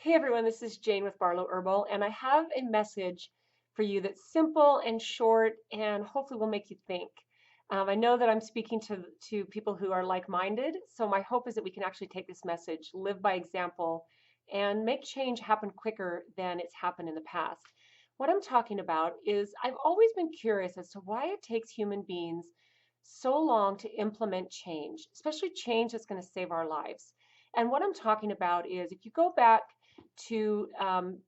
Hey everyone, this is Jane with Barlow Herbal, and I have a message for you that's simple and short and hopefully will make you think. I know that I'm speaking to people who are like-minded, so my hope is that we can actually take this message, live by example, and make change happen quicker than it's happened in the past. What I'm talking about is I've always been curious as to why it takes human beings so long to implement change, especially change that's going to save our lives. And what I'm talking about is if you go back to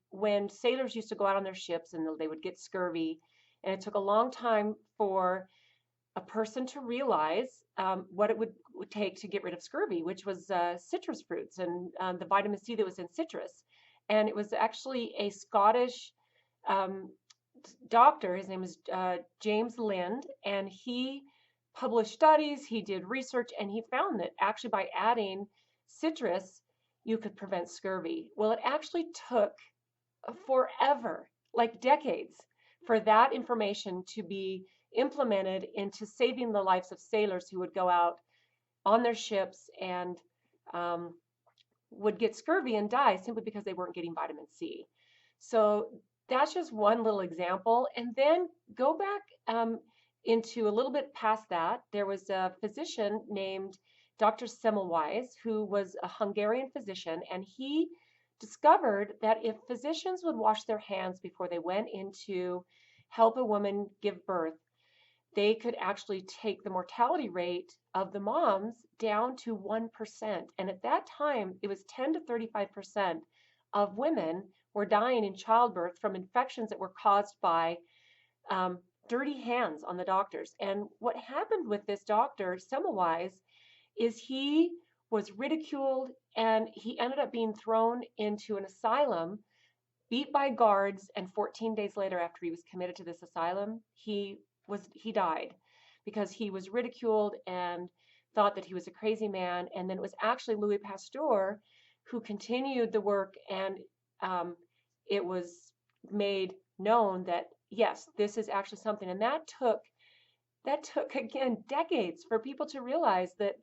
when sailors used to go out on their ships and they would get scurvy, and it took a long time for a person to realize what it would take to get rid of scurvy, which was citrus fruits and the vitamin C that was in citrus. And it was actually a Scottish um, doctor. His name is James Lind, and he published studies, he did research, and he found that actually by adding citrus, you could prevent scurvy. Well, it actually took forever, like decades, for that information to be implemented into saving the lives of sailors who would go out on their ships and um, would get scurvy and die simply because they weren't getting vitamin C. So that's just one little example. And then go back into a little bit past that. There was a physician named Dr. Semmelweis, who was a Hungarian physician, and he discovered that if physicians would wash their hands before they went in to help a woman give birth, they could actually take the mortality rate of the moms down to 1%. And at that time, it was 10 to 35% of women were dying in childbirth from infections that were caused by um, dirty hands on the doctors. And what happened with this doctor, Semmelweis, is he was ridiculed and he ended up being thrown into an asylum, beat by guards, and 14 days later, after he was committed to this asylum, he died because he was ridiculed and thought that he was a crazy man. And then it was actually Louis Pasteur who continued the work, and um, it was made known that yes, this is actually something. And that took again decades for people to realize that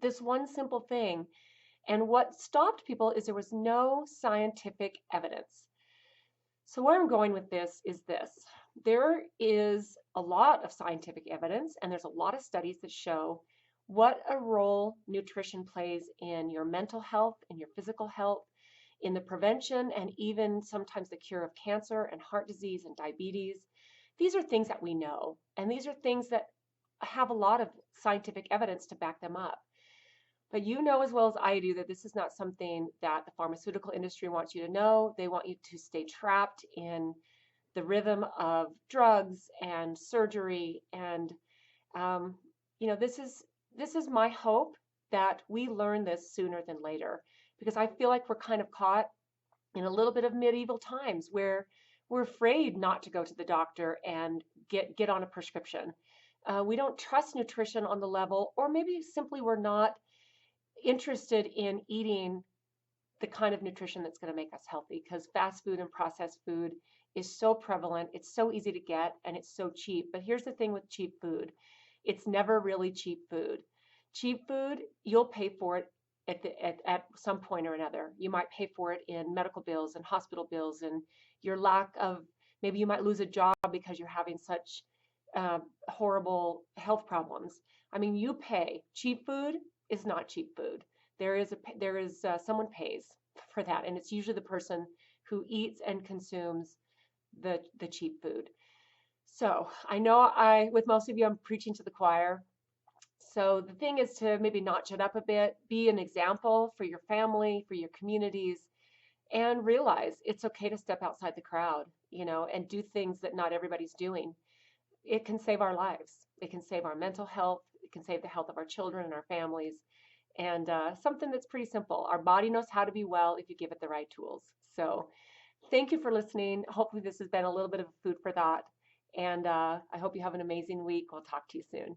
this one simple thing. And what stopped people is there was no scientific evidence. So where I'm going with this is this. There is a lot of scientific evidence and there's a lot of studies that show what a role nutrition plays in your mental health, in your physical health, in the prevention and even sometimes the cure of cancer and heart disease and diabetes. These are things that we know, and these are things that have a lot of scientific evidence to back them up. But you know as well as I do that this is not something that the pharmaceutical industry wants you to know. They want you to stay trapped in the rhythm of drugs and surgery. And um, this is my hope that we learn this sooner than later, because I feel like we're kind of caught in a little bit of medieval times where we're afraid not to go to the doctor and get on a prescription. We don't trust nutrition on the level, or maybe simply we're not interested in eating the kind of nutrition that's going to make us healthy, because fast food and processed food is so prevalent, it's so easy to get, and it's so cheap. But here's the thing with cheap food, it's never really cheap food. Cheap food, you'll pay for it at some point or another. You might pay for it in medical bills and hospital bills and your lack of, maybe you might lose a job because you're having such horrible health problems. I mean, you pay. Cheap food is not cheap food. There is someone pays for that, and it's usually the person who eats and consumes the cheap food. So I know with most of you, I'm preaching to the choir. So the thing is to maybe notch it up a bit, be an example for your family, for your communities, and realize it's okay to step outside the crowd, and do things that not everybody's doing. It can save our lives. It can save our mental health. It can save the health of our children and our families. And something that's pretty simple. Our body knows how to be well if you give it the right tools. So thank you for listening. Hopefully this has been a little bit of food for thought. And I hope you have an amazing week. We'll talk to you soon.